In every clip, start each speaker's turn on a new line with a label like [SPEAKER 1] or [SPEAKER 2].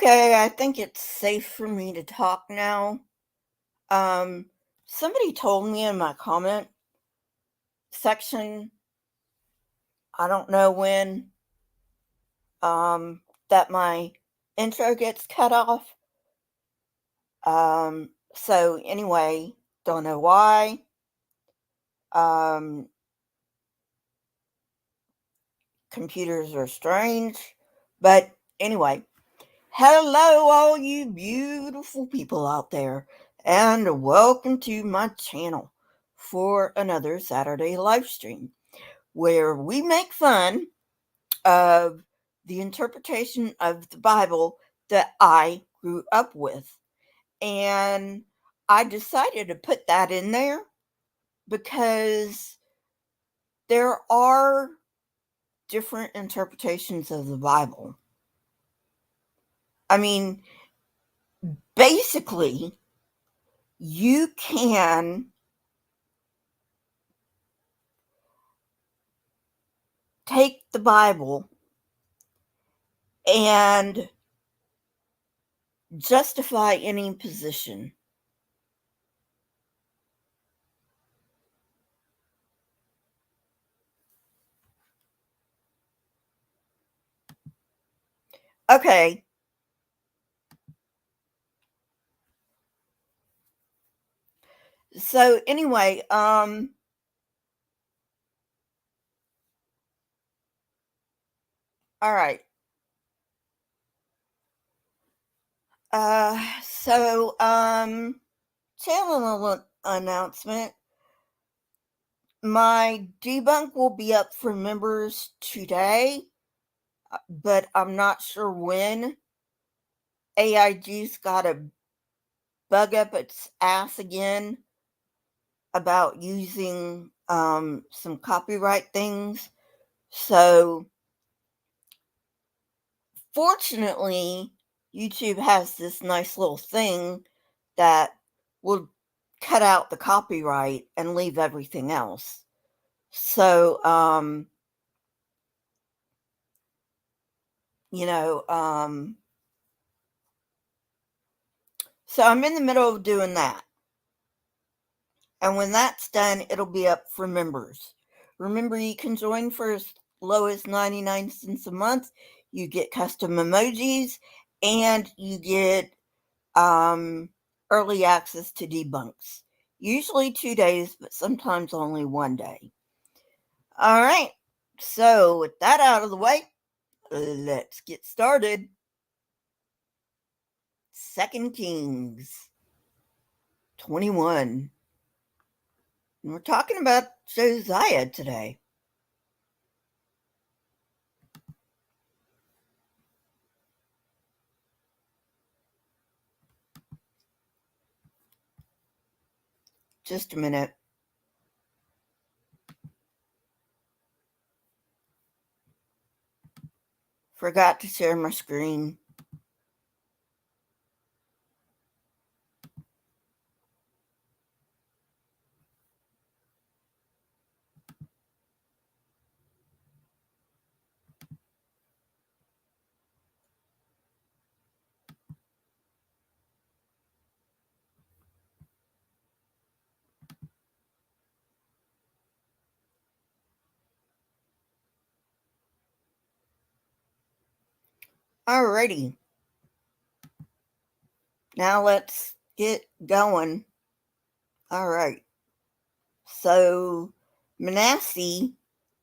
[SPEAKER 1] Okay, I think it's safe for me to talk now. Um, Somebody told me in my comment section, I don't know when, that my intro gets cut off. So anyway, don't know why. Um, Computers are strange. But anyway, hello, all you beautiful people out there, and welcome to my channel for another Saturday live stream where we make fun of the interpretation of the Bible that I grew up with. And I decided to put that in there because there are different interpretations of the Bible. I mean, basically, you can take the Bible and justify any position. Okay. So anyway, all right. Channel announcement. My debunk will be up for members today, but I'm not sure when. AIG's got a bug up its ass again about using some copyright things. So fortunately, YouTube has this nice little thing that will cut out the copyright and leave everything else. So, you know, so I'm in the middle of doing that. And when that's done, it'll be up for members. Remember, you can join for as low as 99 cents a month. You get custom emojis and you get early access to debunks. Usually 2 days, but sometimes only 1 day. All right. So, with that out of the way, let's get started. 2 Kings 21. And we're talking about Josiah today. Just a minute. Forgot to share my screen. Alrighty. Now let's get going. Alright. So Manasseh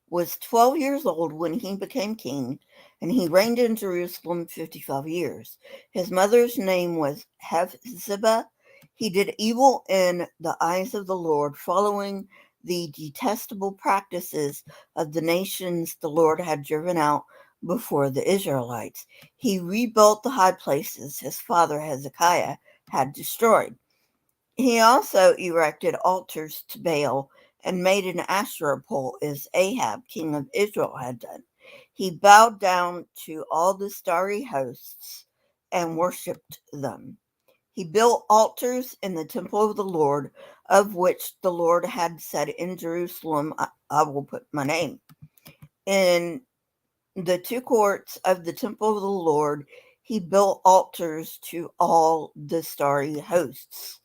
[SPEAKER 1] was 12 years old when he became king, and he reigned in Jerusalem 55 years. His mother's name was Hephzibah. He did evil in the eyes of the Lord, following the detestable practices of the nations the Lord had driven out before the Israelites. He rebuilt the high places his father Hezekiah had destroyed. He also erected altars to Baal and made an Asherah pole as Ahab, king of Israel, had done. He bowed down to all the starry hosts and worshipped them. He built altars in the temple of the Lord, of which the Lord had said, in Jerusalem, I will put my name. In the two courts of the temple of the Lord, he built altars to all the starry hosts.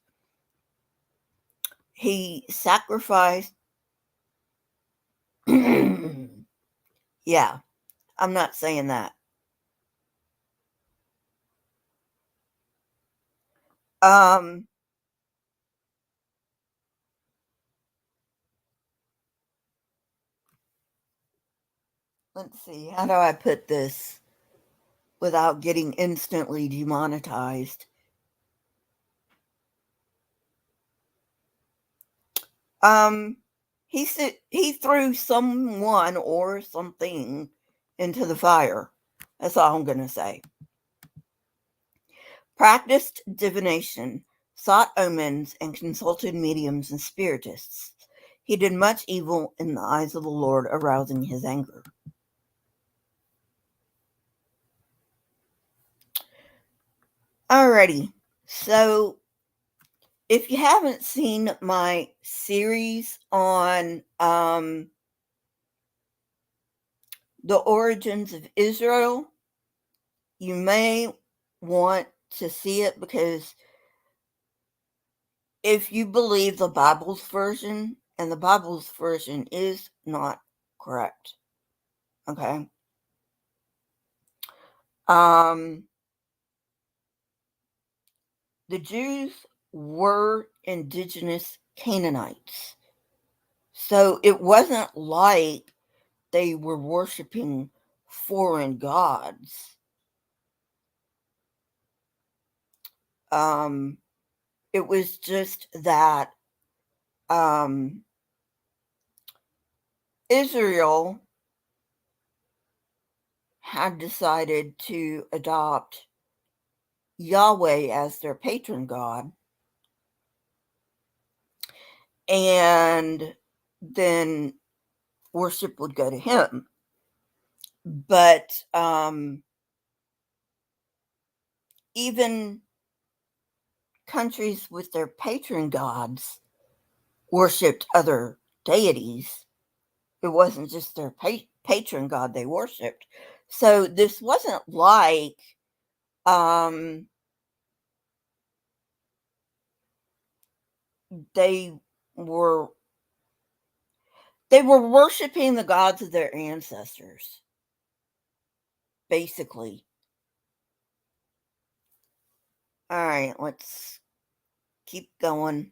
[SPEAKER 1] He sacrificed. Yeah, I'm not saying that. Um, let's see. How do I put this without getting instantly demonetized? Um, he threw someone or something into the fire. That's all I'm gonna say. Practiced divination, sought omens, and consulted mediums and spiritists. He did much evil in the eyes of the Lord, arousing his anger. Alrighty, so if you haven't seen my series on the origins of Israel, you may want to see it, because if you believe the Bible's version, and the Bible's version is not correct, okay? Um, the Jews were indigenous Canaanites. So it wasn't like they were worshiping foreign gods. Um, it was just that Israel had decided to adopt Yahweh as their patron god, and then worship would go to him. But even countries with their patron gods worshipped other deities. It wasn't just their patron god they worshipped. So this wasn't like um, they were worshiping the gods of their ancestors, basically. All right, let's keep going.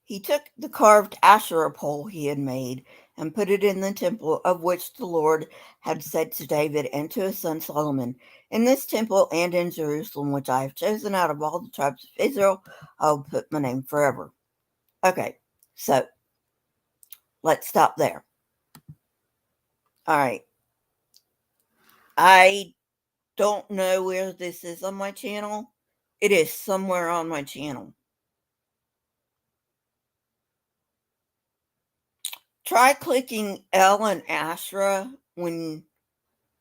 [SPEAKER 1] He took the carved Asherah pole he had made and put it in the temple of which the Lord had said to David and to his son Solomon, "In this temple and in Jerusalem, which I have chosen out of all the tribes of Israel, I will put my name forever." Okay, so let's stop there. All right. I don't know where this is on my channel. It is somewhere on my channel. Try clicking L and Asherah when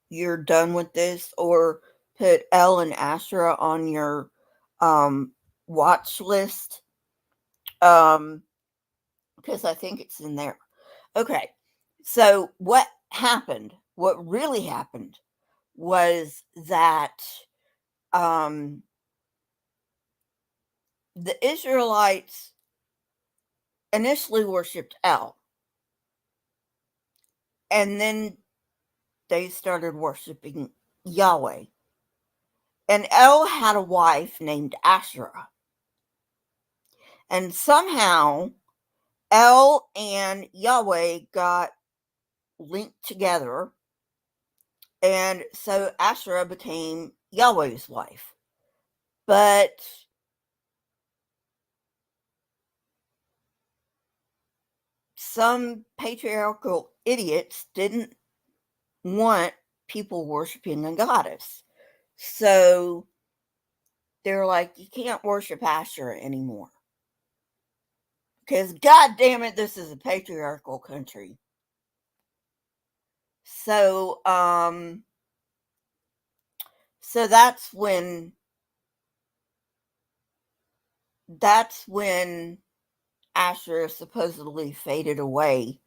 [SPEAKER 1] you're done with this, or put L and Asherah on your watch list, because I think it's in there. Okay, so what really happened, was that the Israelites initially worshipped El, and then they started worshiping Yahweh. And El had a wife named Asherah. And somehow El and Yahweh got linked together. And so Asherah became Yahweh's wife. But some patriarchal idiots didn't want people worshiping a goddess. So they're like, you can't worship Asherah anymore. Because, God damn it, this is a patriarchal country. So, so that's when Asherah supposedly faded away,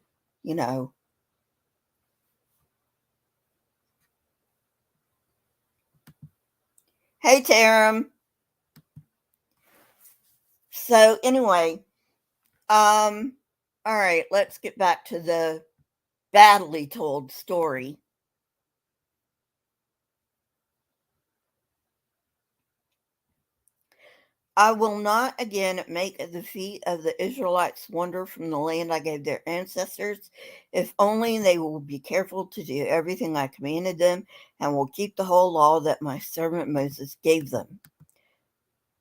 [SPEAKER 1] you know. Hey, Taram. So, anyway, all right, let's get back to the badly told story. I will not again make the feet of the Israelites wander from the land I gave their ancestors, if only they will be careful to do everything I commanded them and will keep the whole law that my servant Moses gave them.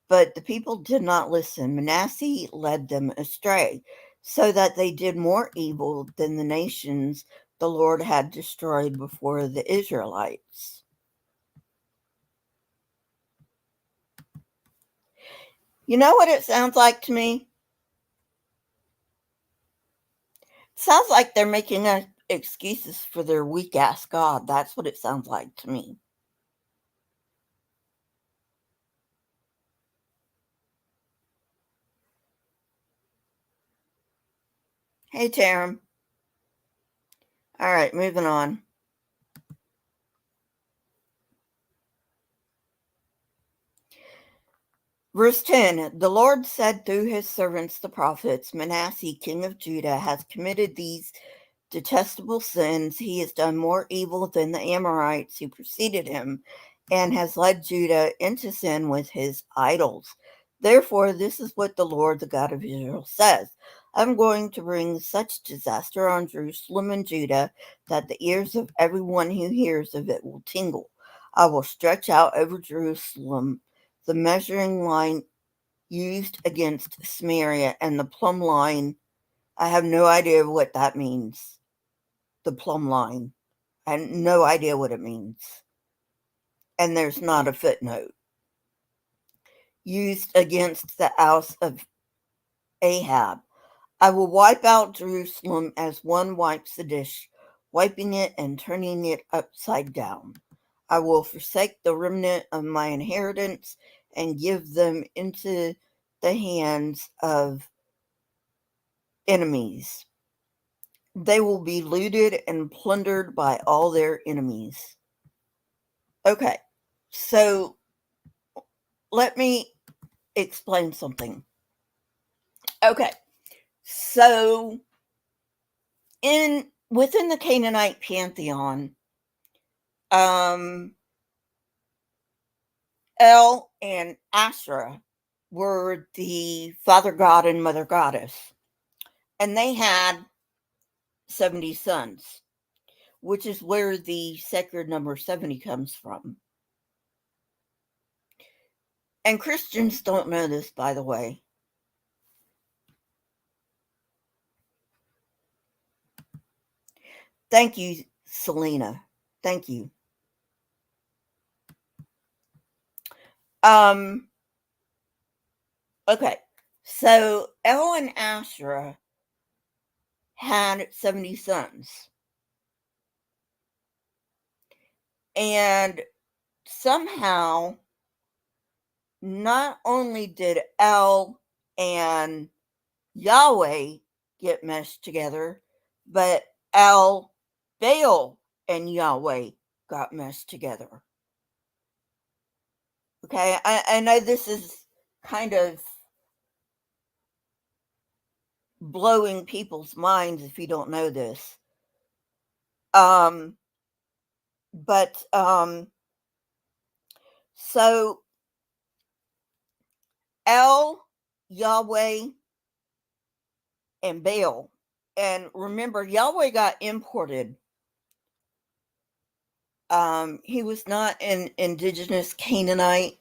[SPEAKER 1] But the people did not listen. Manasseh led them astray, so that they did more evil than the nations the Lord had destroyed before the Israelites. You know what it sounds like to me? It sounds like they're making excuses for their weak ass God. That's what it sounds like to me. Hey, Taram. All right, moving on. Verse 10, the Lord said through his servants the prophets, Manasseh, king of Judah, has committed these detestable sins. He has done more evil than the Amorites who preceded him, and has led Judah into sin with his idols. Therefore, this is what the Lord, the God of Israel, says. I'm going to bring such disaster on Jerusalem and Judah that the ears of everyone who hears of it will tingle. I will stretch out over Jerusalem the measuring line used against Samaria and the plumb line. I have no idea what that means. The plumb line. I have no idea what it means. And there's not a footnote. Used against the house of Ahab. I will wipe out Jerusalem as one wipes a dish, wiping it and turning it upside down. I will forsake the remnant of my inheritance and give them into the hands of enemies. They will be looted and plundered by all their enemies. Okay, so let me explain something. Okay, so in within the Canaanite pantheon, um, El and Asherah were the father god and mother goddess, and they had 70 sons, which is where the sacred number 70 comes from. And Christians don't know this, by the way. Thank you, Selena. Thank you. Um, okay. So El and Asherah had 70 sons. And somehow, not only did El and Yahweh get meshed together, but El, Baal, and Yahweh got meshed together. Okay, I know this is kind of blowing people's minds if you don't know this. Um, but so El, Yahweh, and Baal. And remember, Yahweh got imported. He was not an indigenous Canaanite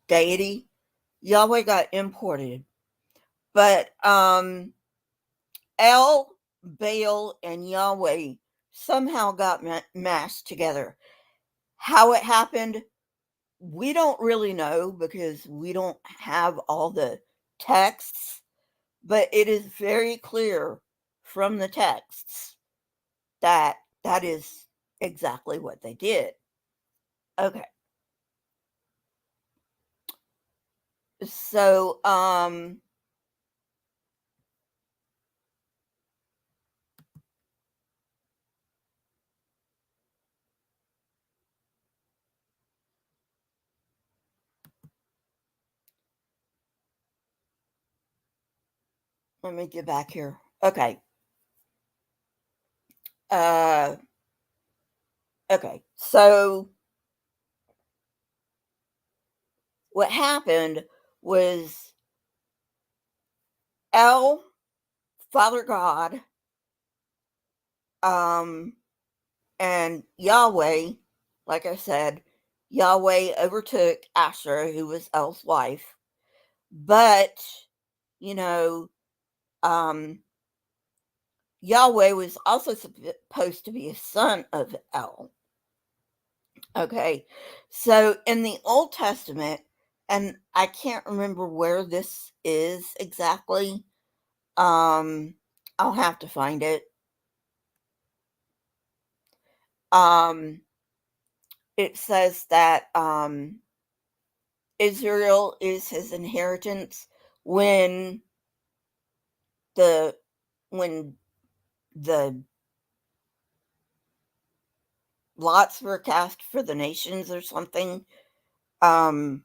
[SPEAKER 1] deity. Yahweh got imported. But El, Baal, and Yahweh somehow got mashed together. How it happened, we don't really know because we don't have all the texts, but it is very clear from the texts that that is exactly what they did. Okay. So Let me get back here. Okay. Uh, okay. So what happened was El, Father God, um, and Yahweh, like I said, Yahweh overtook Asher, who was El's wife. But, you know, um, Yahweh was also supposed to be a son of El. Okay. So in the Old Testament, and I can't remember where this is exactly. Um, I'll have to find it. Um, it says that Israel is his inheritance when the when the lots were cast for the nations or something. Um,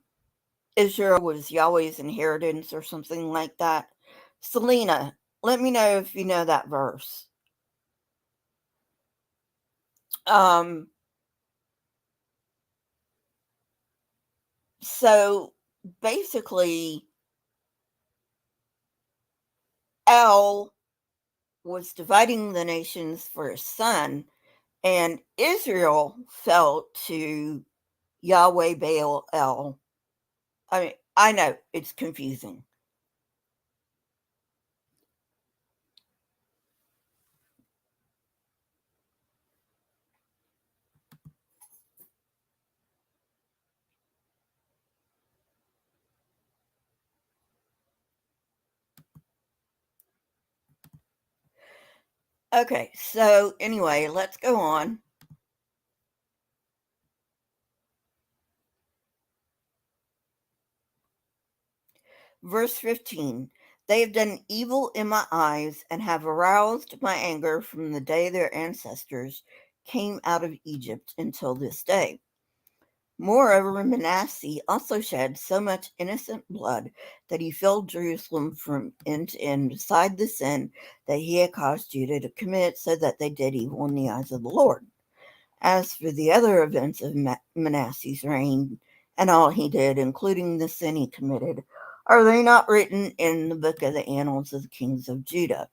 [SPEAKER 1] Israel was Yahweh's inheritance or something like that. Selena, let me know if you know that verse. Um, so basically, El was dividing the nations for his son, and Israel fell to Yahweh Baal El. I mean, I know it's confusing. Okay, so anyway, let's go on. Verse 15. They have done evil in my eyes and have aroused my anger from the day their ancestors came out of Egypt until this day. Moreover, Manasseh also shed so much innocent blood that he filled Jerusalem from end to end, beside the sin that he had caused Judah to commit, so that they did evil in the eyes of the Lord. As for the other events of Manasseh's reign and all he did, including the sin he committed, are they not written in the book of the annals of the kings of Judah?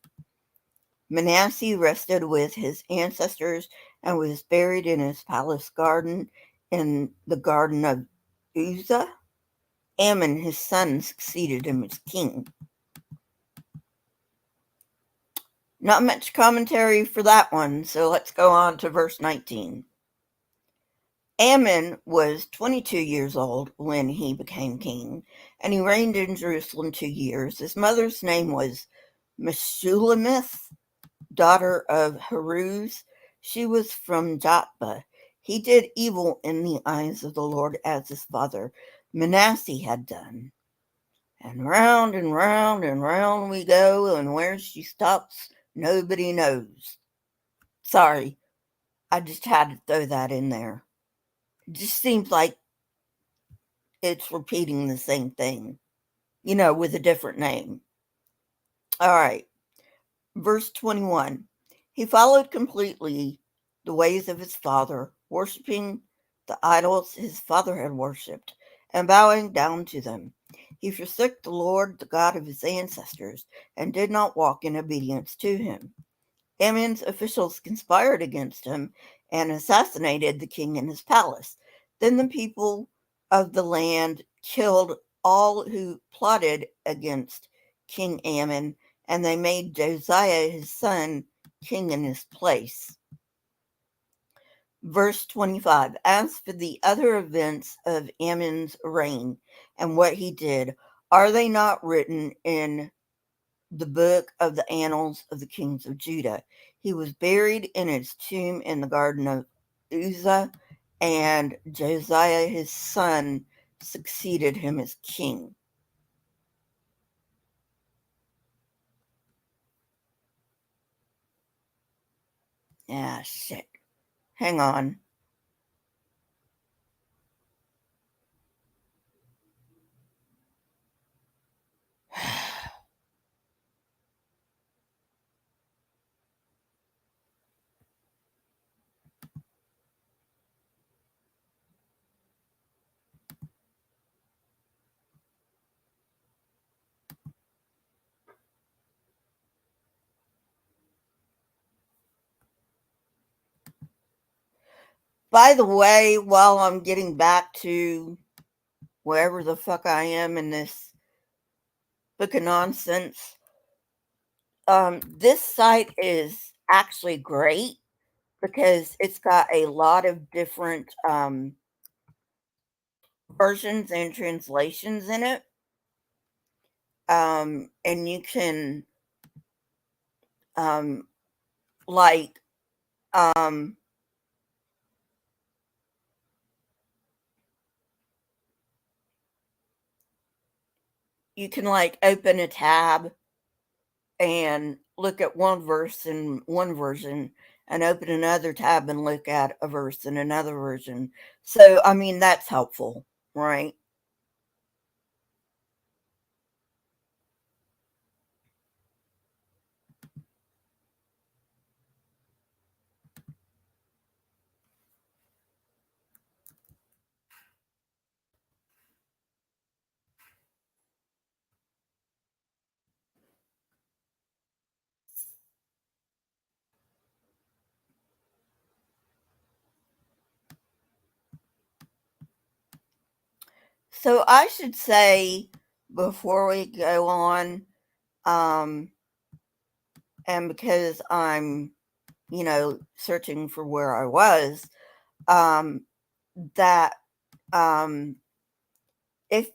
[SPEAKER 1] Manasseh rested with his ancestors and was buried in his palace garden in the garden of Uzzah. Ammon, his son, succeeded him as king. Not much commentary for that one, so let's go on to verse 19. Ammon was 22 years old when he became king, and he reigned in Jerusalem 2 years. His mother's name was Meshullemith, daughter of Haruz. She was from Jotbah. He did evil in the eyes of the Lord, as his father Manasseh had done. And round and round and round we go, and where she stops, nobody knows. Sorry, I just had to throw that in there. It just seems like it's repeating the same thing, with a different name. All right. Verse 21. He followed completely the ways of his father, worshiping the idols his father had worshipped, and bowing down to them. He forsook the Lord, the God of his ancestors, and did not walk in obedience to him. Ammon's officials conspired against him and assassinated the king in his palace. Then the people of the land killed all who plotted against King Ammon, and they made Josiah his son king in his place. Verse 25. As for the other events of Ammon's reign and what he did, are they not written in the book of the annals of the kings of Judah? He was buried in his tomb in the garden of Uzzah, and Josiah his son succeeded him as king. Ah, shit. Hang on. By the way, while I'm getting back to wherever the fuck I am in this book of nonsense, this site is actually great because it's got a lot of different versions and translations in it. And you can, um, like, um, you can like open a tab and look at one verse in one version and open another tab and look at a verse in another version. So, I mean, that's helpful, right? So, I should say before we go on, um, and because I'm, searching for where I was, um, that um, if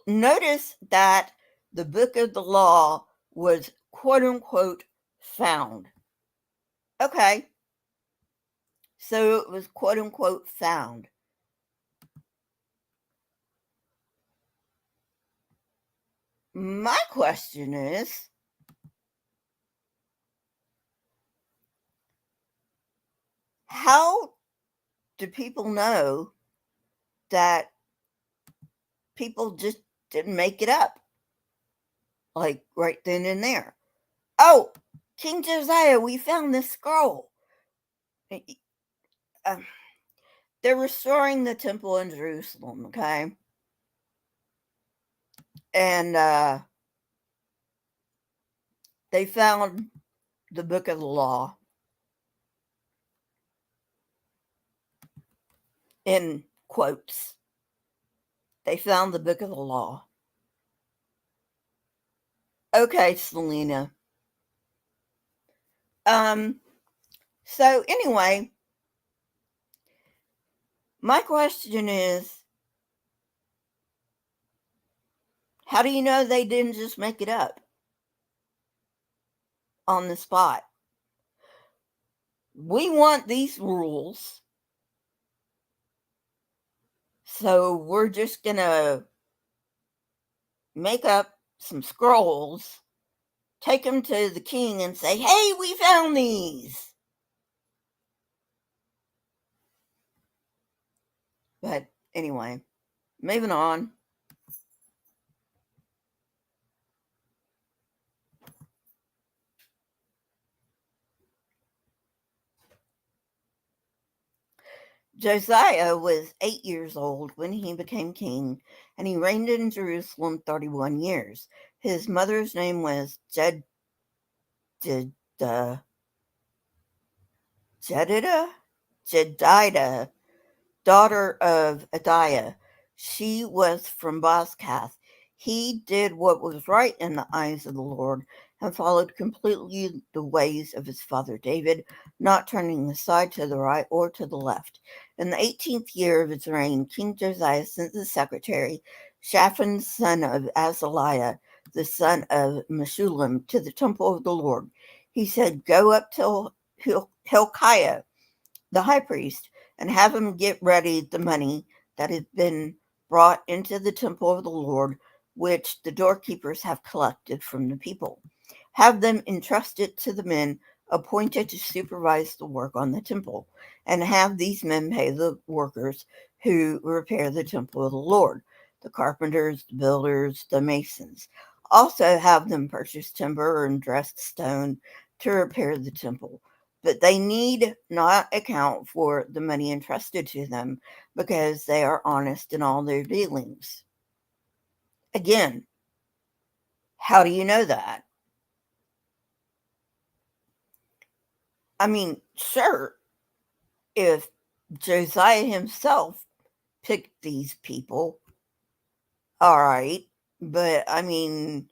[SPEAKER 1] notice that the book of the law was quote unquote found. Okay, so it was quote unquote found. My question is, how do people know that people just didn't make it up? Like right then and there. Oh, King Josiah, we found this scroll. Uh, they're restoring the temple in Jerusalem, okay? And they found the book of the law in quotes. They found the book of the law. Okay, Selena. Um, so anyway, my question is, how do you know they didn't just make it up on the spot? We want these rules, so we're just gonna make up some scrolls, take them to the king, and say, hey, we found these. But anyway, moving on. Josiah was 8 years old when he became king, and he reigned in Jerusalem 31 years. His mother's name was Jedida, Jedida, daughter of Adiah. She was from Bozkath. He did what was right in the eyes of the Lord and followed completely the ways of his father David, not turning aside to the right or to the left. In the 18th year of his reign, King Josiah sent the secretary, Shaphan, son of Azaliah, the son of Meshullam, to the temple of the Lord. He said, go up to Hilkiah, the high priest, and have him get ready the money that has been brought into the temple of the Lord, which the doorkeepers have collected from the people. Have them entrust it to the men appointed to supervise the work on the temple, and have these men pay the workers who repair the temple of the Lord, the carpenters, the builders, the masons. Also have them purchase timber and dressed stone to repair the temple, but they need not account for the money entrusted to them because they are honest in all their dealings. Again, how do you know that? I mean, sure, if Josiah himself picked these people. All right. But I mean,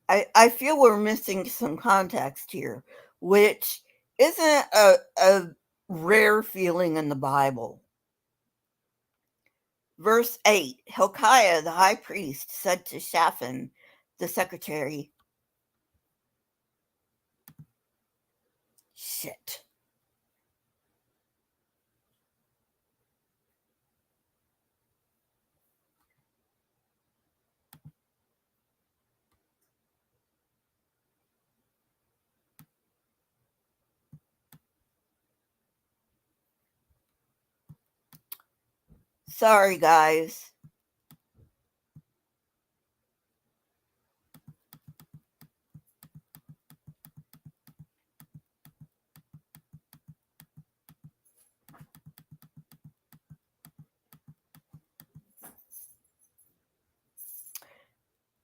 [SPEAKER 1] I feel we're missing some context here, which isn't a rare feeling in the Bible. Verse 8, Hilkiah the high priest said to Shaphan the secretary, shit. Sorry, guys.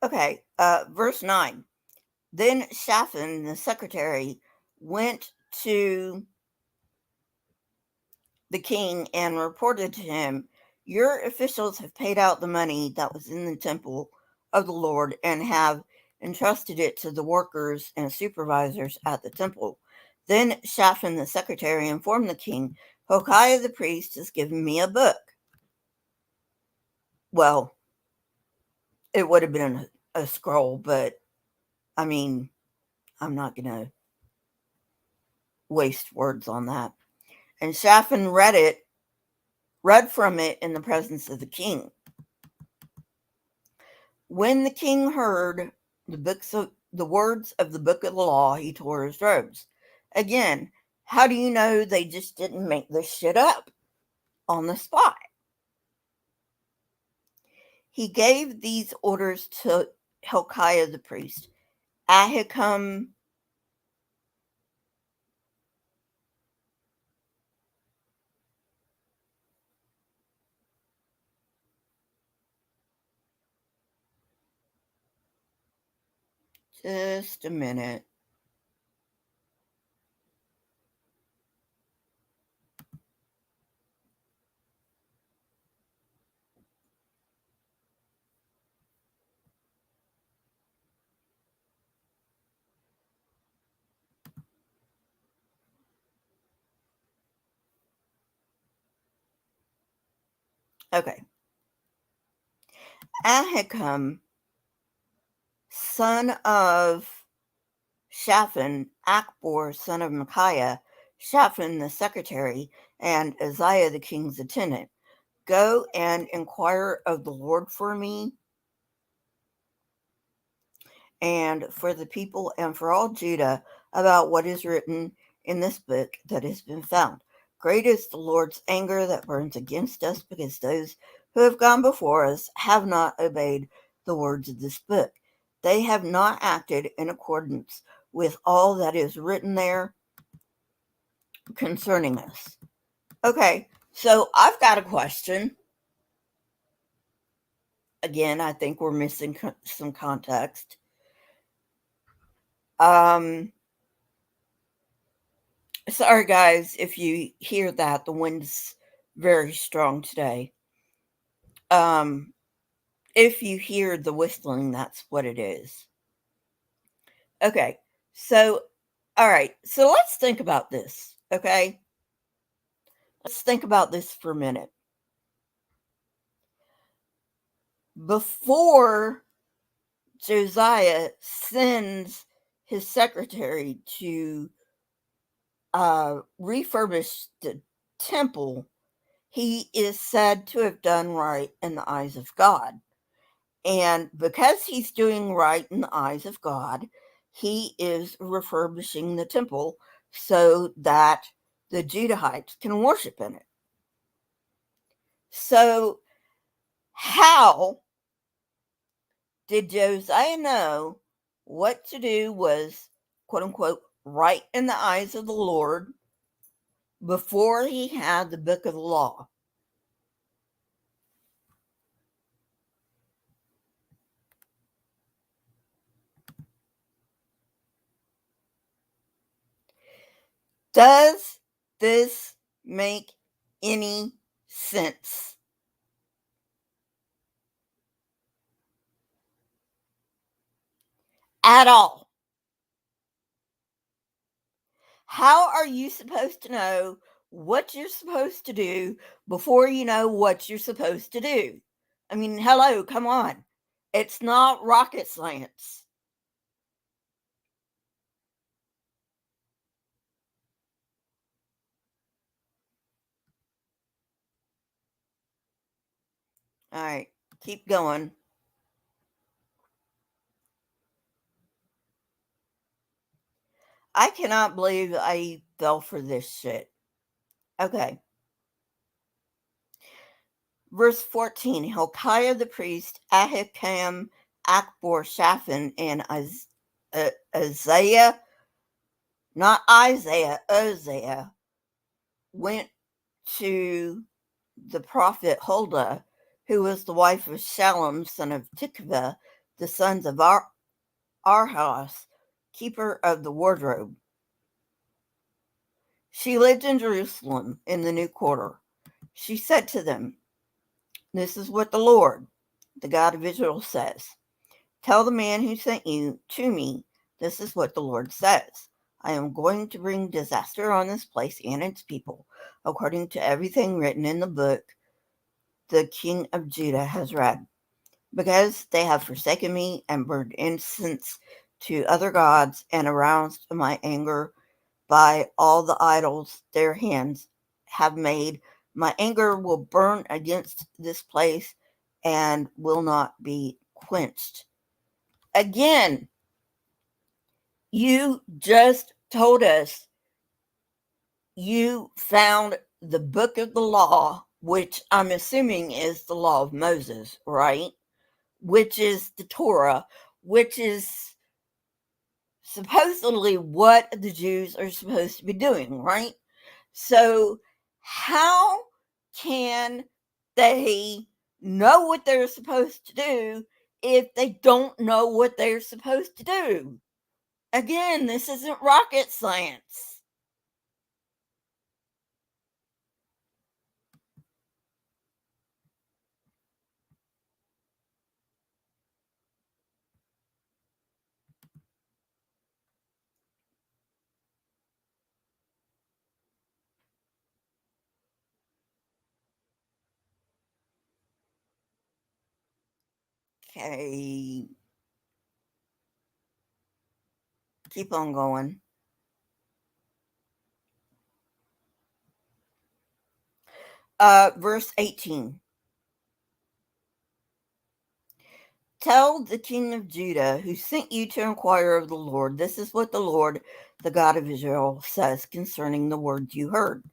[SPEAKER 1] Okay, verse 9. Then Shaphan the secretary went to the king and reported to him, your officials have paid out the money that was in the temple of the Lord and have entrusted it to the workers and supervisors at the temple. Then Shaphan the secretary informed the king, Hilkiah the priest has given me a book. Well, it would have been a scroll, but I mean, I'm not going to waste words on that. And Shaphan read from it in the presence of the king. When the king heard the words of the book of the law, he tore his robes. Again, how do you know they just didn't make this shit up on the spot? He gave these orders to Hilkiah the priest. Ahikam, just a minute. Okay. Ahikam, son of Shaphan, Achbor, son of Micaiah, Shaphan the secretary, and Uzziah the king's attendant. Go and inquire of the Lord for me and for the people and for all Judah about what is written in this book that has been found. Great is the Lord's anger that burns against us because those who have gone before us have not obeyed the words of this book. They have not acted in accordance with all that is written there concerning us. Okay, so I've got a question. Again, I think we're missing some context. Sorry, guys, if you hear that. The wind's very strong today. If you hear the whistling, that's what it is. Okay, so, all right, so let's think about this, okay? Let's think about this for a minute. Before Josiah sends his secretary to refurbish the temple, he is said to have done right in the eyes of God. And because he's doing right in the eyes of God, he is refurbishing the temple so that the Judahites can worship in it. So, how did Josiah know what to do was, quote unquote, right in the eyes of the Lord before he had the book of the law? Does this make any sense? At all. How are you supposed to know what you're supposed to do before you know what you're supposed to do? I mean, hello, come on. It's not rocket science. All right, keep going. I cannot believe I fell for this shit. Okay. Verse 14, Hilkiah the priest, Ahikam, Akbor, Shaphan, and Isaiah, not Isaiah, Uzziah, went to the prophet Huldah, who was the wife of Shallum, son of Tikvah, the sons of Arhas, keeper of the wardrobe. She lived in Jerusalem in the new quarter. She said to them, This is what the Lord, the God of Israel, says. Tell the man who sent you to me, this is what the Lord says. I am going to bring disaster on this place and its people, according to everything written in the book the king of Judah has read. Because they have forsaken me and burned incense to other gods and aroused my anger by all the idols their hands have made, my anger will burn against this place and will not be quenched. Again, you just told us you found the book of the law, which I'm assuming is the law of Moses, right? Which is the Torah, which is supposedly what the Jews are supposed to be doing, right? So, how can they know what they're supposed to do if they don't know what they're supposed to do? Again, this isn't rocket science. Okay, keep on going. Verse 18. Tell the king of Judah who sent you to inquire of the Lord, this is what the Lord, the God of Israel, says concerning the words you heard.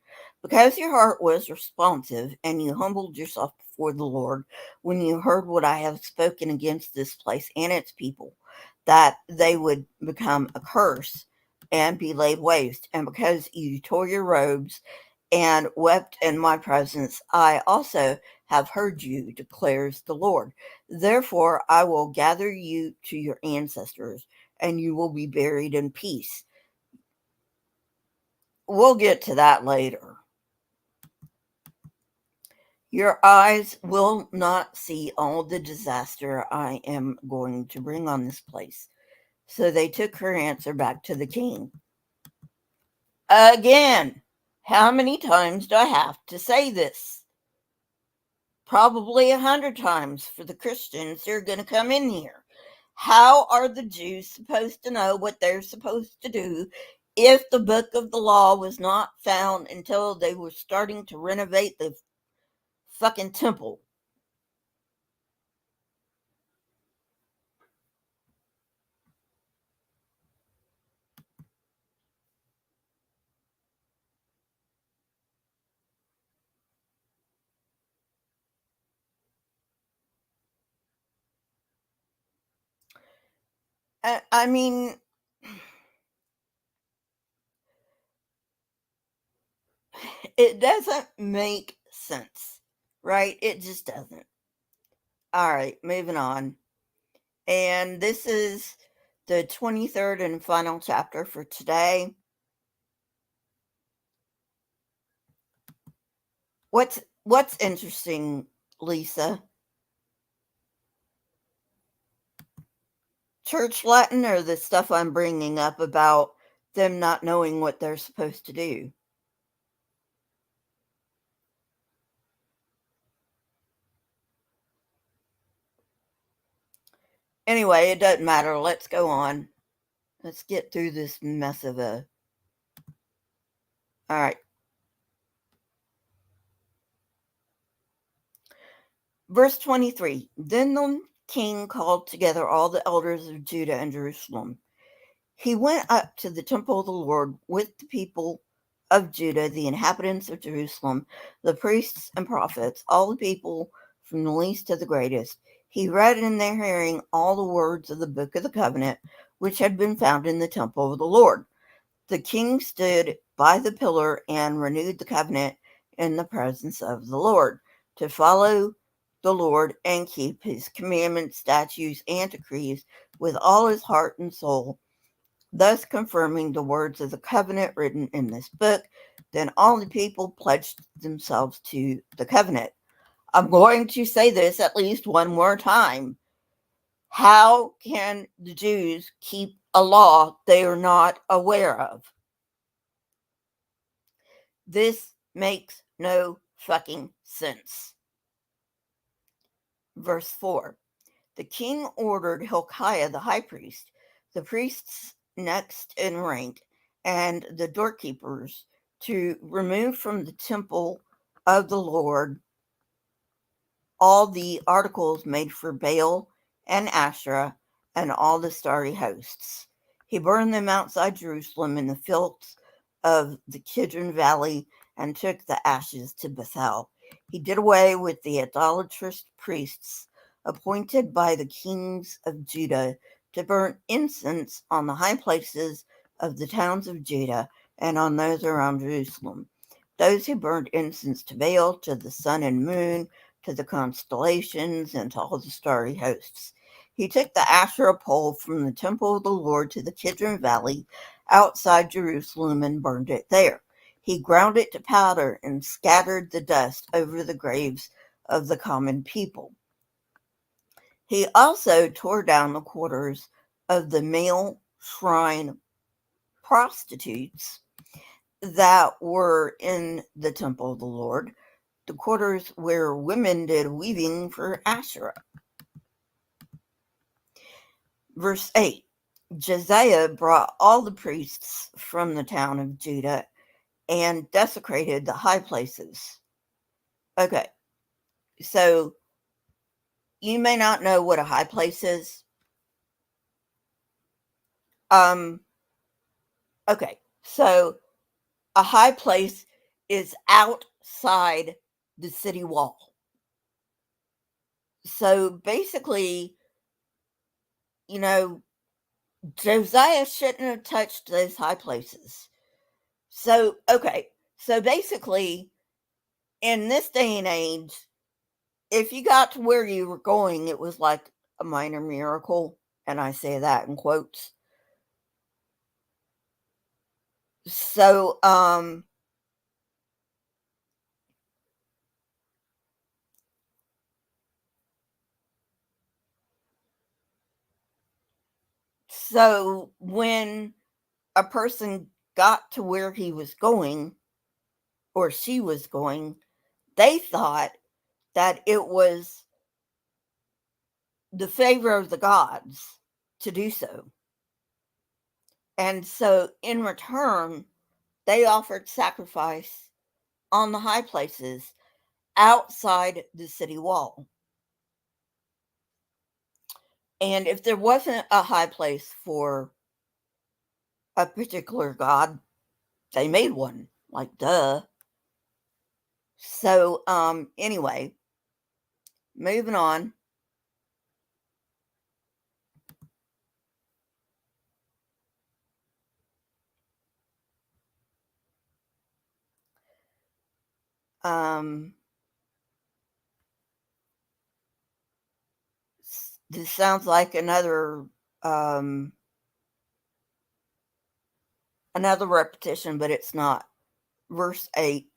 [SPEAKER 1] Because your heart was responsive and you humbled yourself before the Lord when you heard what I have spoken against this place and its people, that they would become a curse and be laid waste, and because you tore your robes and wept in my presence, I also have heard you, declares the Lord. Therefore, I will gather you to your ancestors, and you will be buried in peace. We'll get to that later. Your eyes will not see all the disaster I am going to bring on this place. So they took her answer back to the king. Again, how many times do I have to say this? Probably 100 times for the Christians who are going to come in here. How are the Jews supposed to know what they're supposed to do if the book of the law was not found until they were starting to renovate the fucking temple? I mean, it doesn't make sense, right? It just doesn't. All right, moving on. And this is the 23rd and final chapter for today. What's interesting, Lisa? Church Latin or the stuff I'm bringing up about them not knowing what they're supposed to do? Anyway, it doesn't matter. Let's go on. Let's get through this mess of a. All right. Verse 23. Then the king called together all the elders of Judah and Jerusalem. He went up to the temple of the Lord with the people of Judah, the inhabitants of Jerusalem, the priests and prophets, all the people from the least to the greatest. He read in their hearing all the words of the book of the covenant, which had been found in the temple of the Lord. The king stood by the pillar and renewed the covenant in the presence of the Lord, to follow the Lord and keep his commandments, statutes, and decrees with all his heart and soul, thus confirming the words of the covenant written in this book. Then all the people pledged themselves to the covenant. I'm going to say this at least one more time. How can the Jews keep a law they are not aware of? This makes no fucking sense. Verse 4. The king ordered Hilkiah the high priest, the priests next in rank, and the doorkeepers to remove from the temple of the Lord all the articles made for Baal and Asherah and all the starry hosts. He burned them outside Jerusalem in the fields of the Kidron Valley and took the ashes to Bethel. He did away with the idolatrous priests appointed by the kings of Judah to burn incense on the high places of the towns of Judah and on those around Jerusalem. Those who burned incense to Baal, to the sun and moon, to the constellations, and to all the starry hosts. He took the Asherah pole from the temple of the Lord to the Kidron Valley outside Jerusalem and burned it there. He ground it to powder and scattered the dust over the graves of the common people. He also tore down the quarters of the male shrine prostitutes that were in the temple of the Lord, the quarters where women did weaving for Asherah. Verse 8. Josiah brought all the priests from the town of Judah and desecrated the high places. Okay, so you may not know what a high place is. Okay, so a high place is outside the city wall. So basically, Josiah shouldn't have touched those high places. So, okay. So basically, in this day and age, if you got to where you were going, it was like a minor miracle. And I say that in quotes. So, when a person got to where he was going or she was going, they thought that it was the favor of the gods to do so. And so, in return, they offered sacrifice on the high places outside the city wall. And if there wasn't a high place for a particular god, they made one. Like, duh. So, anyway, moving on. This sounds like another repetition, but it's not. Verse 8.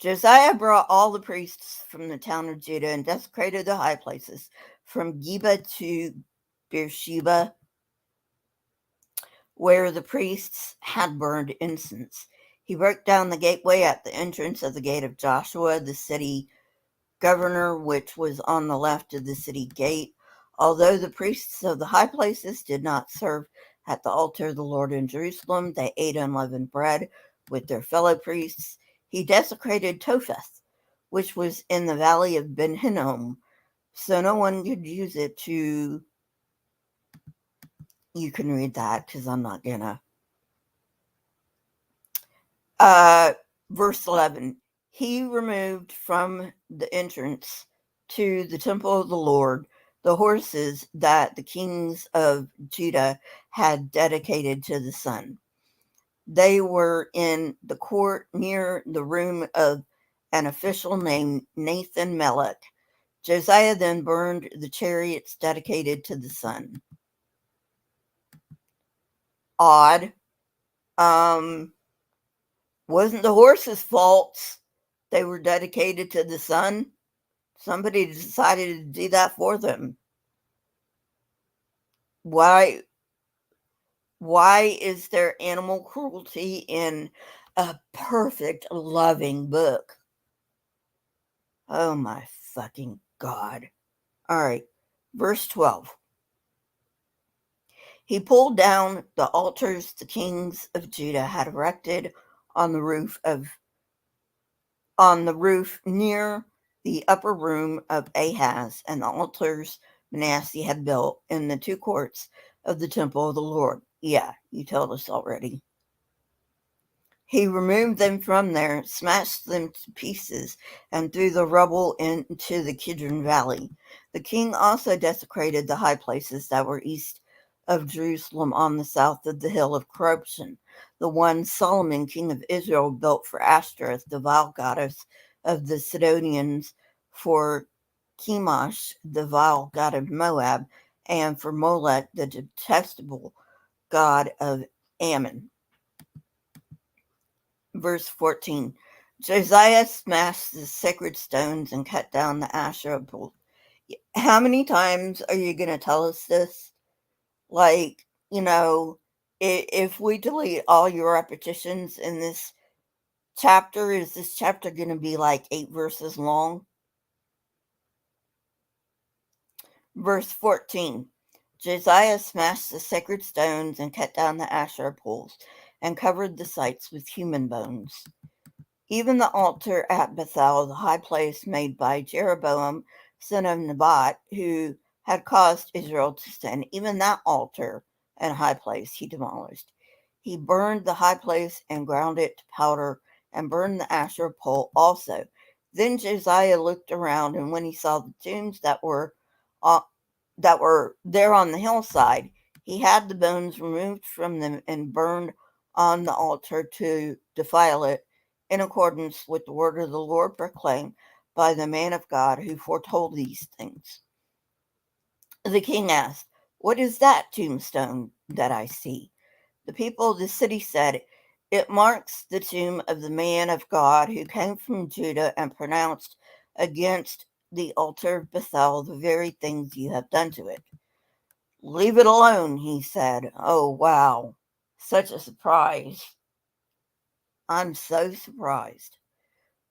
[SPEAKER 1] Josiah brought all the priests from the town of Judah and desecrated the high places, from Geba to Beersheba, where the priests had burned incense. He broke down the gateway at the entrance of the gate of Joshua, the city governor, which was on the left of the city gate. Although the priests of the high places did not serve at the altar of the Lord in Jerusalem, they ate unleavened bread with their fellow priests. He desecrated Topheth, which was in the valley of Ben Hinnom, so no one could use it to. You can read that because I'm not gonna. Verse 11. He removed from the entrance to the temple of the Lord the horses that the kings of Judah had dedicated to the sun. They were in the court near the room of an official named Nathan Melech. Josiah then burned the chariots dedicated to the sun. Odd. Wasn't the horses' faults. They were dedicated to the sun. Somebody decided to do that for them. Why is there animal cruelty in a perfect, loving book? Oh my fucking God. All right, verse 12. He pulled down the altars the kings of Judah had erected on the roof near the upper room of Ahaz, and the altars Manasseh had built in the two courts of the temple of the Lord. Yeah, you told us already. He removed them from there, smashed them to pieces, and threw the rubble into the Kidron Valley. The king also desecrated the high places that were east of Jerusalem on the south of the hill of corruption, the one Solomon, king of Israel, built for Ashtoreth, the vile goddess of the Sidonians, for Chemosh, the vile god of Moab, and for Molech, the detestable god of Ammon. Verse 14. Josiah smashed the sacred stones and cut down the Asherah poles. How many times are you going to tell us this? Like, if we delete all your repetitions in this chapter, is this chapter going to be like 8 verses long? Verse 14. Josiah smashed the sacred stones and cut down the Asherah poles and covered the sites with human bones. Even the altar at Bethel, the high place made by Jeroboam, son of Nebat, who had caused Israel to sin, even that altar and high place he demolished. He burned the high place and ground it to powder, and burned the Asherah pole also. Then Josiah looked around, and when he saw the tombs that were there on the hillside, he had the bones removed from them and burned on the altar to defile it, in accordance with the word of the Lord proclaimed by the man of God who foretold these things. The king asked, "What is that tombstone that I see?" The people of the city said, "It marks the tomb of the man of God who came from Judah and pronounced against the altar of Bethel the very things you have done to it." "Leave it alone," he said. Oh, wow. Such a surprise. I'm so surprised.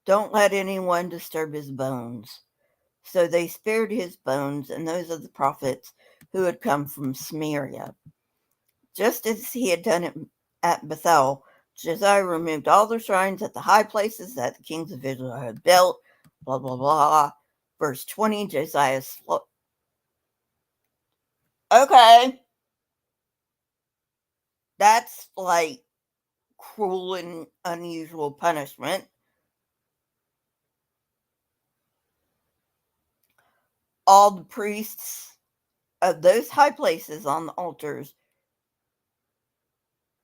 [SPEAKER 1] "Don't let anyone disturb his bones." So they spared his bones and those of the prophets who had come from Samaria. Just as he had done at Bethel, Josiah removed all the shrines at the high places that the kings of Israel had built. Blah, blah, blah. Verse 20, Josiah Okay. That's like cruel and unusual punishment. All the priests of those high places on the altars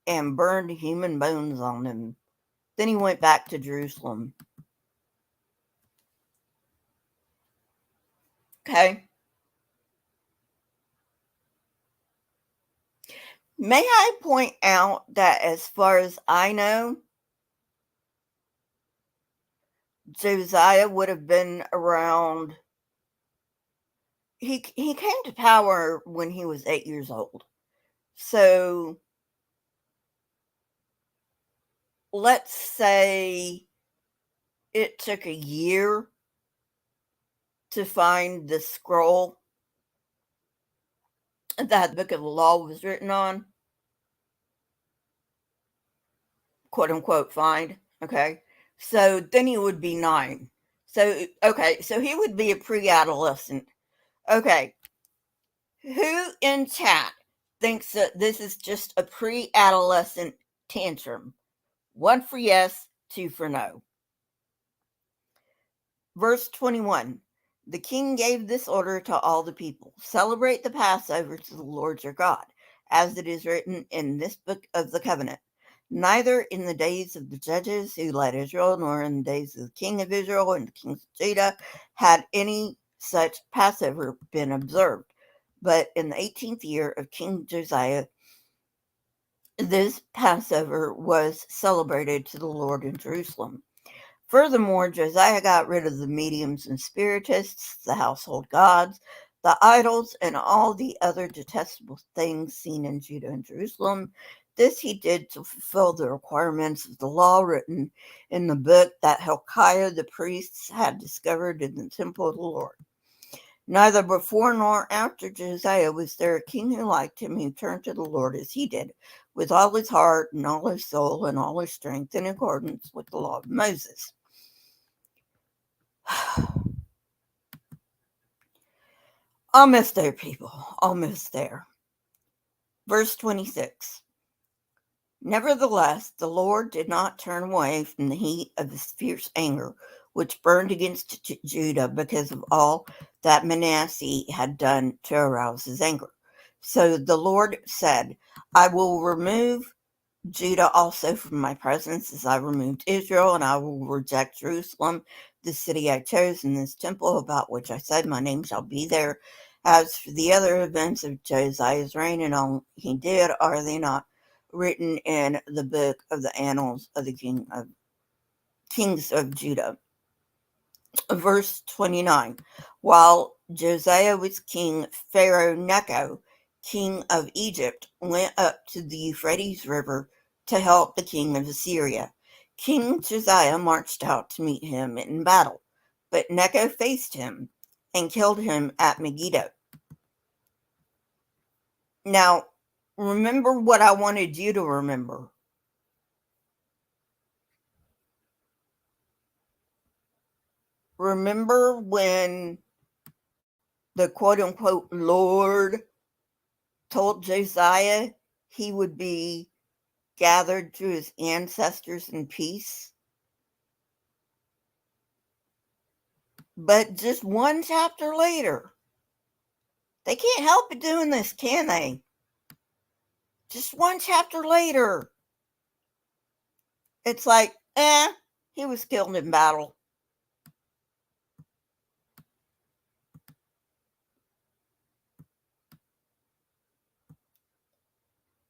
[SPEAKER 1] and burned human bones on them. Then he went back to Jerusalem. Okay. May I point out that as far as I know, Josiah would have been around. He came to power when he was 8 years old. So let's say it took a year to find the scroll that the book of the law was written on, quote unquote, find. Okay. So then he would be 9. So, okay. So he would be a pre adolescent. Okay. Who in chat thinks that this is just a pre adolescent tantrum? 1 for yes, 2 for no. Verse 21. The king gave this order to all the people: celebrate the Passover to the Lord your God, as it is written in this book of the covenant. Neither in the days of the judges who led Israel, nor in the days of the king of Israel and the kings of Judah had any such Passover been observed. But in the 18th year of King Josiah, this Passover was celebrated to the Lord in Jerusalem. Furthermore, Josiah got rid of the mediums and spiritists, the household gods, the idols, and all the other detestable things seen in Judah and Jerusalem. This he did to fulfill the requirements of the law written in the book that Hilkiah the priest had discovered in the temple of the Lord. Neither before nor after Josiah was there a king who liked him, who turned to the Lord as he did, with all his heart and all his soul and all his strength, in accordance with the law of Moses. Almost there, people. Almost there. Verse 26. Nevertheless, the Lord did not turn away from the heat of his fierce anger, which burned against Judah because of all that Manasseh had done to arouse his anger. So the Lord said, I will remove Judah also from my presence, as I removed Israel, and I will reject Jerusalem, the city I chose, and this temple about which I said, my name shall be there. As for the other events of Josiah's reign and all he did, are they not written in the book of the annals of the kings of Judah? Verse 29. While Josiah was king, Pharaoh Necho, king of Egypt, went up to the Euphrates River to help the king of Assyria. King Josiah marched out to meet him in battle, but Necho faced him and killed him at Megiddo. Now, remember what I wanted you to remember. Remember when the quote-unquote Lord told Josiah he would be gathered to his ancestors in peace? But just 1 chapter later, they can't help it doing this, can they? Just 1 chapter later, it's like, he was killed in battle.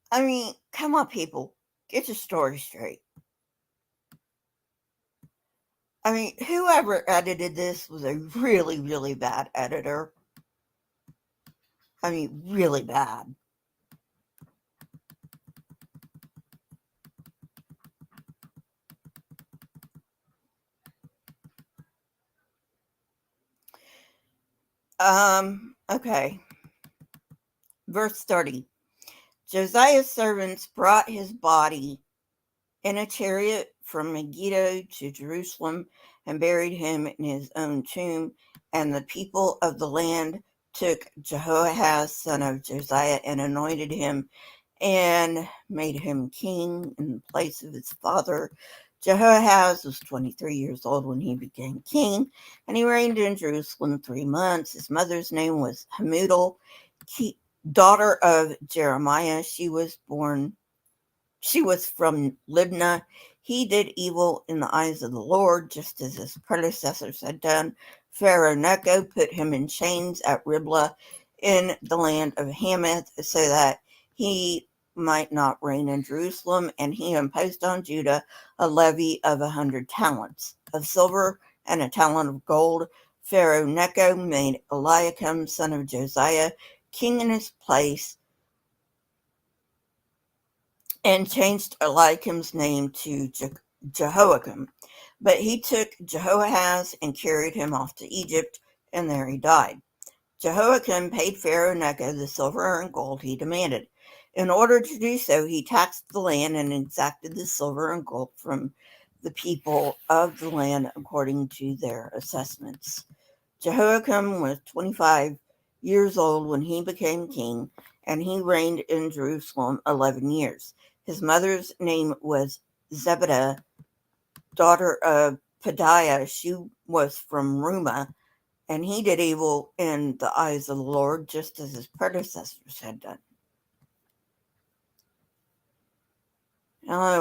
[SPEAKER 1] I mean, come on, people. Get your story straight. I mean, whoever edited this was a really, really bad editor. I mean, really bad. Okay. Verse 30. Josiah's servants brought his body in a chariot from Megiddo to Jerusalem and buried him in his own tomb. And the people of the land took Jehoahaz, son of Josiah, and anointed him and made him king in the place of his father. Jehoahaz was 23 years old when he became king, and he reigned in Jerusalem 3 months. His mother's name was Hamudal, daughter of Jeremiah. She was from Libnah. He did evil in the eyes of the Lord, just as his predecessors had done. Pharaoh Necho put him in chains at Riblah in the land of Hamath, so that he might not reign in Jerusalem, and he imposed on Judah a levy of 100 talents of silver and a talent of gold, Pharaoh Necho made Eliakim, son of Josiah, king in his place, and changed Eliakim's name to Jehoiakim. But he took Jehoahaz and carried him off to Egypt, and there he died. Jehoiakim paid Pharaoh Necho the silver and gold he demanded. In order to do so, he taxed the land and exacted the silver and gold from the people of the land according to their assessments. Jehoiakim was 25 years old when he became king, and he reigned in Jerusalem 11 years. His mother's name was Zebidah, daughter of Pedaiah. She was from Rumah, and he did evil in the eyes of the Lord, just as his predecessors had done.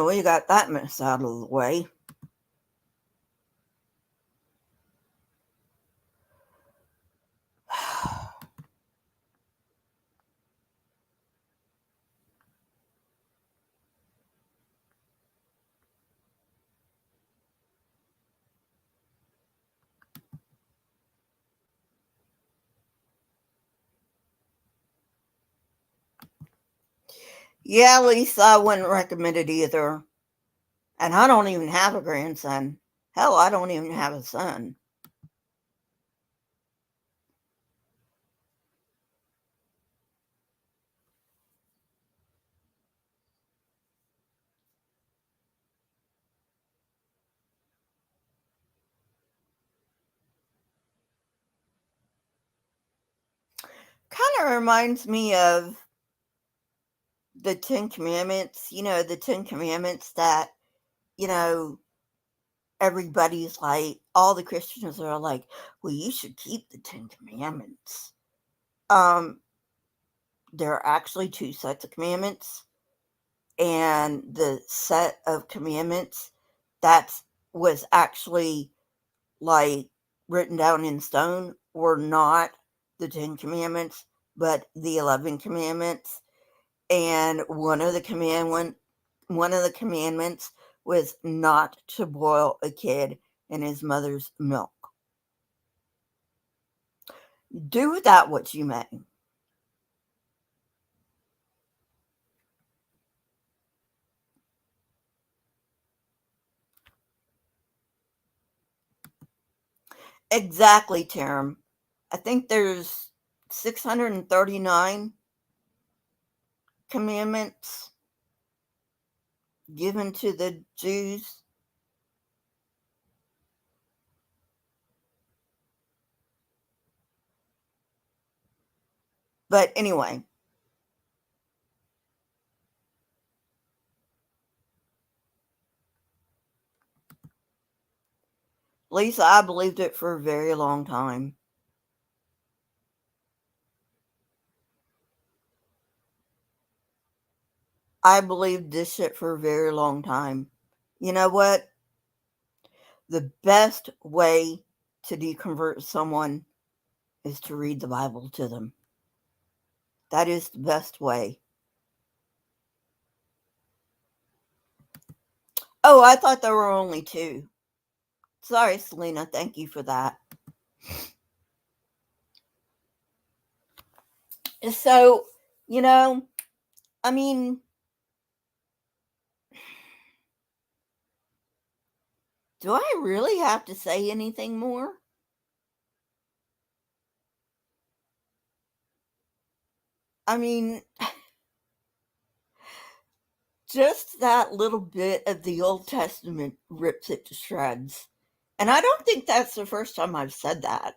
[SPEAKER 1] We got that mess out of the way. Yeah, Lisa, I wouldn't recommend it either. And I don't even have a grandson. Hell, I don't even have a son. Kind of reminds me of the Ten Commandments, the Ten Commandments that, you know, everybody's like, all the Christians are like, well, you should keep the Ten Commandments. There are actually two sets of commandments, and the set of commandments that was actually like written down in stone were not the Ten Commandments, but the 11 Commandments. And one of the commandments was not to boil a kid in his mother's milk. Do with that what you may. Exactly, Taram. I think there's 639 commandments given to the Jews. But anyway, Lisa, I believed it for a very long time. I believed this shit for a very long time. You know what? The best way to deconvert someone is to read the Bible to them. That is the best way. Oh, I thought there were only two. Sorry, Selena. Thank you for that. So, you know, I mean, do I really have to say anything more? I mean, just that little bit of the Old Testament rips it to shreds. And I don't think that's the first time I've said that.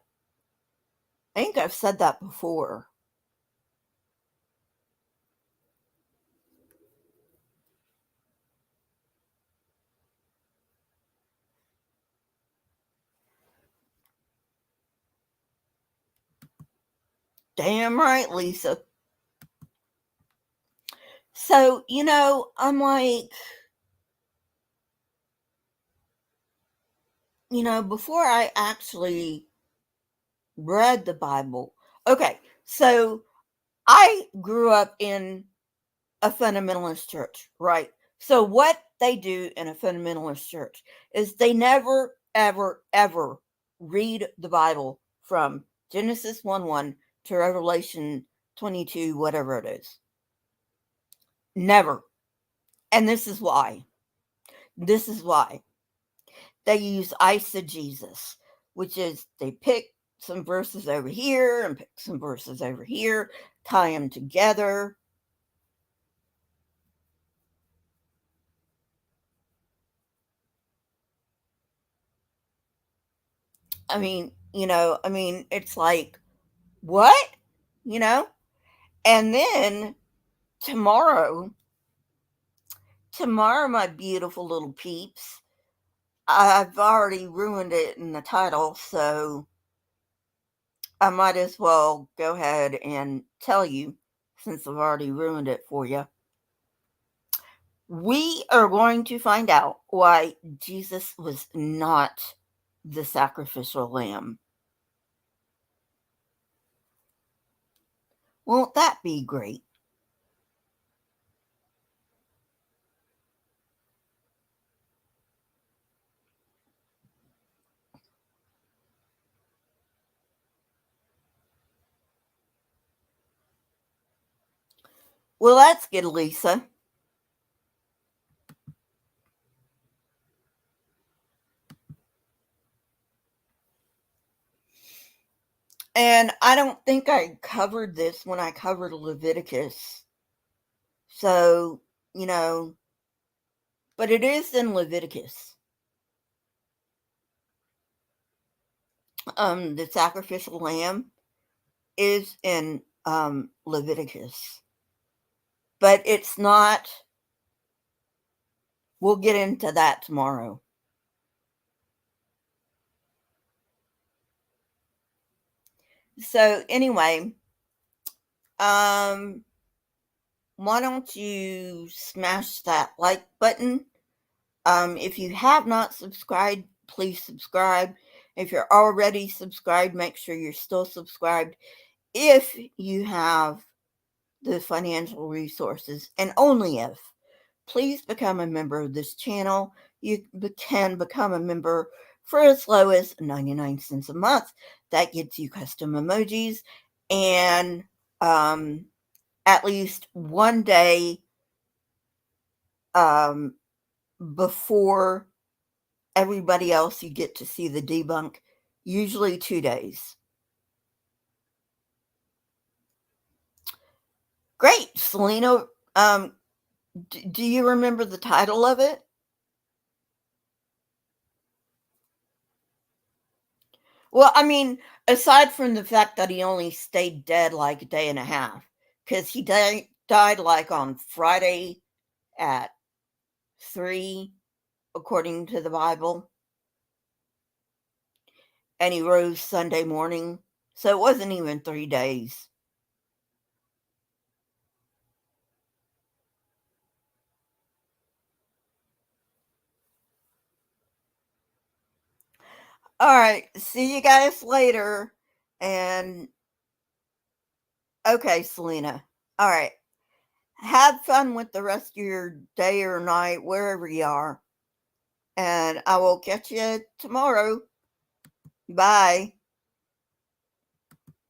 [SPEAKER 1] I think I've said that before. Damn right, Lisa. So, I'm like, before I actually read the Bible, okay, so I grew up in a fundamentalist church, right? So, what they do in a fundamentalist church is they never ever, ever read the Bible from Genesis 1:1 to Revelation 22, whatever it is. Never. And this is why. This is why. They use eisegesis, which is they pick some verses over here and pick some verses over here, tie them together. It's like, what? You know? And then tomorrow, my beautiful little peeps, I've already ruined it in the title, so I might as well go ahead and tell you, since I've already ruined it for you. We are going to find out why Jesus was not the sacrificial lamb. Won't that be great? Well, that's good, Lisa. And I don't think I covered this when I covered Leviticus. So, but it is in Leviticus. The sacrificial lamb is in Leviticus. But it's not. We'll get into that tomorrow. So anyway, why don't you smash that like button? If you have not subscribed, please subscribe. If you're already subscribed, make sure you're still subscribed. If you have the financial resources, and only if, please become a member of this channel. You can become a member for as low as 99 cents a month. That gets you custom emojis and at least one day before everybody else, you get to see the debunk, usually 2 days. Great, Selena. Do you remember the title of it? Well, aside from the fact that he only stayed dead like a day and a half, because he died like on Friday at 3, according to the Bible, and he rose Sunday morning, so it wasn't even 3 days. All right, see you guys later, and okay, Selena. All right. Have fun with the rest of your day or night, wherever you are. And I will catch you tomorrow. Bye.